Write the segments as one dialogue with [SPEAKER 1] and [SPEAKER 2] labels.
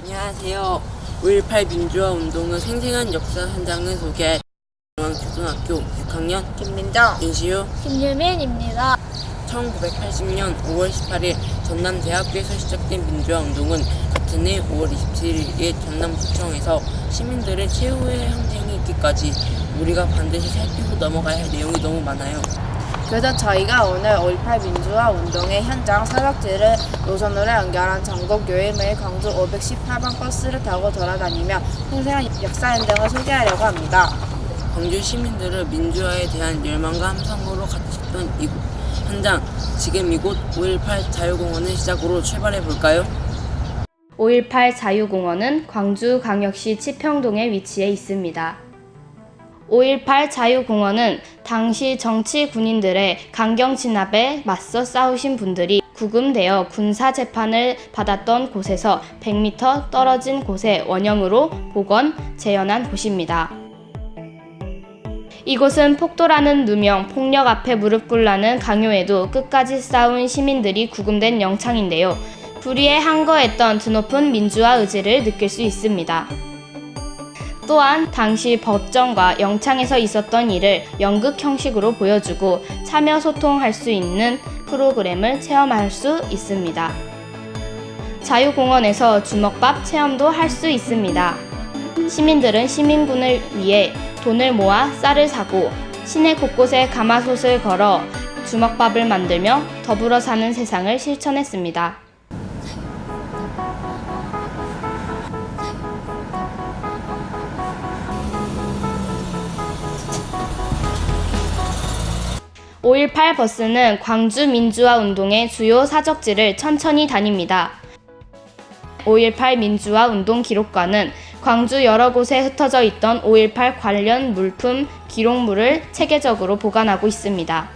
[SPEAKER 1] 안녕하세요. 5.18 민주화 운동의 생생한 역사 현장을 소개할 중앙초등학교 6학년
[SPEAKER 2] 김민정,
[SPEAKER 1] 윤시우,
[SPEAKER 2] 김유민입니다.
[SPEAKER 1] 1980년 5월 18일 전남대학교에서 시작된 민주화 운동은 같은 해 5월 27일에 전남구청에서 시민들의 최후의 항쟁이 있기까지 우리가 반드시 살피고 넘어가야 할 내용이 너무 많아요.
[SPEAKER 2] 그래서 저희가 오늘 5.18 민주화 운동의 현장 사적지를 노선으로 연결한 전국 요일매일 광주 518번 버스를 타고 돌아다니며 생생한 역사 현장을 소개하려고 합니다.
[SPEAKER 1] 광주 시민들은 민주화에 대한 열망과 함성으로 갇혔던 이곳 현장, 지금 이곳 5.18 자유공원을 시작으로 출발해볼까요?
[SPEAKER 3] 5.18 자유공원은 광주광역시 치평동에 위치해 있습니다. 5.18 자유공원은 당시 정치 군인들의 강경 진압에 맞서 싸우신 분들이 구금되어 군사 재판을 받았던 곳에서 100m 떨어진 곳에 원형으로 복원, 재현한 곳입니다. 이곳은 폭도라는 누명, 폭력 앞에 무릎 꿇라는 강요에도 끝까지 싸운 시민들이 구금된 영창인데요. 불의에 항거했던 드높은 민주화 의지를 느낄 수 있습니다. 또한 당시 법정과 영창에서 있었던 일을 연극 형식으로 보여주고 참여 소통할 수 있는 프로그램을 체험할 수 있습니다. 자유공원에서 주먹밥 체험도 할 수 있습니다. 시민들은 시민군을 위해 돈을 모아 쌀을 사고 시내 곳곳에 가마솥을 걸어 주먹밥을 만들며 더불어 사는 세상을 실천했습니다. (5.18) 버스는 광주 민주화 운동의 주요 사적지를 천천히 다닙니다. 5.18 민주화 운동 기록관은 광주 여러 곳에 흩어져 있던 5.18 관련 물품, 기록물을 체계적으로 보관하고 있습니다.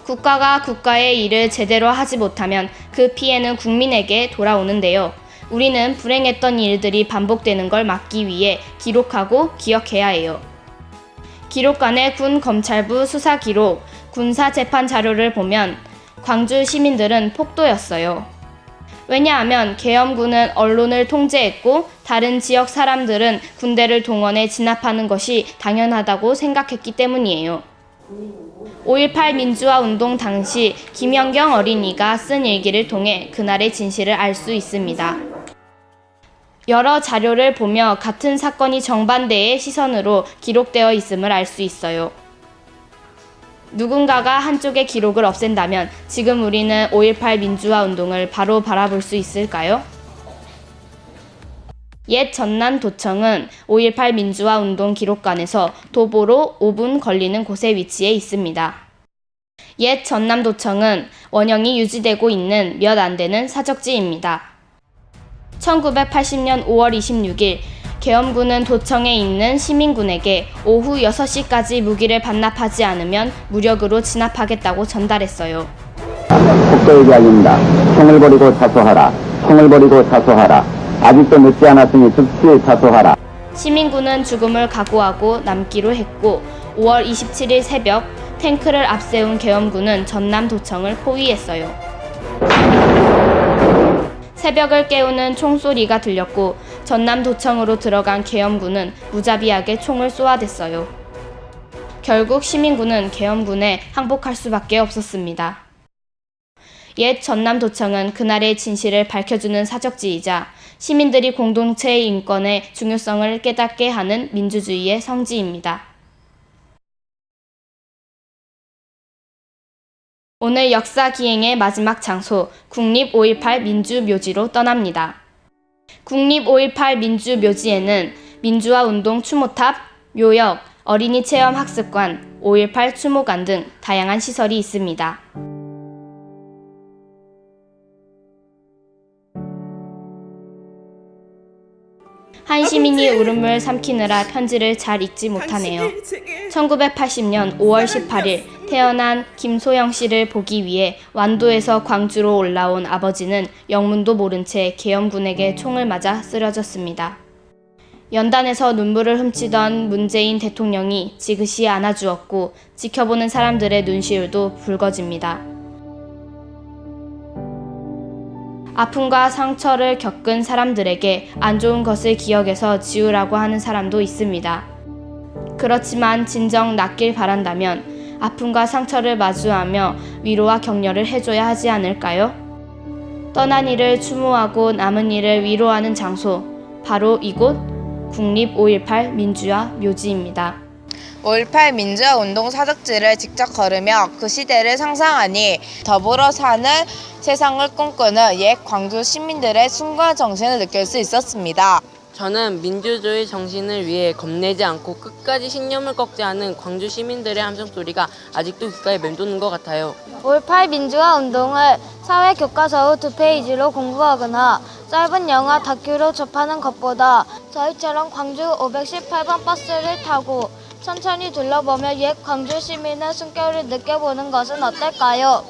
[SPEAKER 3] 국가가 국가의 일을 제대로 하지 못하면 그 피해는 국민에게 돌아오는데요. 우리는 불행했던 일들이 반복되는 걸 막기 위해 기록하고 기억해야 해요. 기록관의 군검찰부 수사기록, 군사재판 자료를 보면 광주 시민들은 폭도였어요. 왜냐하면 계엄군은 언론을 통제했고 다른 지역 사람들은 군대를 동원해 진압하는 것이 당연하다고 생각했기 때문이에요. 5.18 민주화 운동 당시 김연경 어린이가 쓴 일기를 통해 그날의 진실을 알 수 있습니다. 여러 자료를 보며 같은 사건이 정반대의 시선으로 기록되어 있음을 알 수 있어요. 누군가가 한쪽의 기록을 없앤다면 지금 우리는 5.18 민주화 운동을 바로 바라볼 수 있을까요? 옛 전남도청은 5.18 민주화 운동 기록관에서 도보로 5분 걸리는 곳에 위치해 있습니다. 옛 전남도청은 원형이 유지되고 있는 몇 안 되는 사적지입니다. 1980년 5월 26일 계엄군은 도청에 있는 시민군에게 오후 6시까지 무기를 반납하지 않으면 무력으로 진압하겠다고 전달했어요.
[SPEAKER 4] 폭도 얘기입니다. 총을 버리고 자수하라. 총을 버리고 자수하라. 아직도 늦지 않았으니 즉시 자수하라.
[SPEAKER 3] 시민군은 죽음을 각오하고 남기로 했고 5월 27일 새벽 탱크를 앞세운 계엄군은 전남도청을 포위했어요. 새벽을 깨우는 총소리가 들렸고 전남도청으로 들어간 계엄군은 무자비하게 총을 쏘아댔어요. 결국 시민군은 계엄군에 항복할 수밖에 없었습니다. 옛 전남도청은 그날의 진실을 밝혀주는 사적지이자 시민들이 공동체의 인권의 중요성을 깨닫게 하는 민주주의의 성지입니다. 오늘 역사 기행의 마지막 장소, 국립 5.18 민주묘지로 떠납니다. 국립 5.18 민주묘지에는 민주화 운동 추모탑, 묘역, 어린이 체험 학습관, 5.18 추모관 등 다양한 시설이 있습니다. 한 시민이 울음을 삼키느라 편지를 잘 읽지 못하네요. 1980년 5월 18일 태어난 김소영 씨를 보기 위해 완도에서 광주로 올라온 아버지는 영문도 모른 채 계엄군에게 총을 맞아 쓰러졌습니다. 연단에서 눈물을 훔치던 문재인 대통령이 지그시 안아주었고 지켜보는 사람들의 눈시울도 붉어집니다. 아픔과 상처를 겪은 사람들에게 안 좋은 것을 기억해서 지우라고 하는 사람도 있습니다. 그렇지만 진정 낫길 바란다면 아픔과 상처를 마주하며 위로와 격려를 해줘야 하지 않을까요? 떠난 이를 추모하고 남은 이를 위로하는 장소, 바로 이곳 국립 5.18 민주화 묘지입니다.
[SPEAKER 2] 5.18 민주화 운동 사적지를 직접 걸으며 그 시대를 상상하니 더불어 사는 세상을 꿈꾸는 옛 광주 시민들의 숭고한 정신을 느낄 수 있었습니다.
[SPEAKER 1] 저는 민주주의 정신을 위해 겁내지 않고 끝까지 신념을 꺾지 않은 광주 시민들의 함성소리가 아직도 귓가에 맴도는 것 같아요.
[SPEAKER 5] 5.18 민주화 운동을 사회 교과서 후 2페이지로 공부하거나 짧은 영화 다큐로 접하는 것보다 저희처럼 광주 518번 버스를 타고 천천히 둘러보며 옛 광주 시민의 숨결을 느껴보는 것은 어떨까요?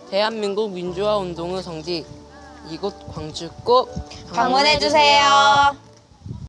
[SPEAKER 1] 대한민국 민주화 운동의 성지, 이곳 광주 꼭
[SPEAKER 2] 방문해주세요.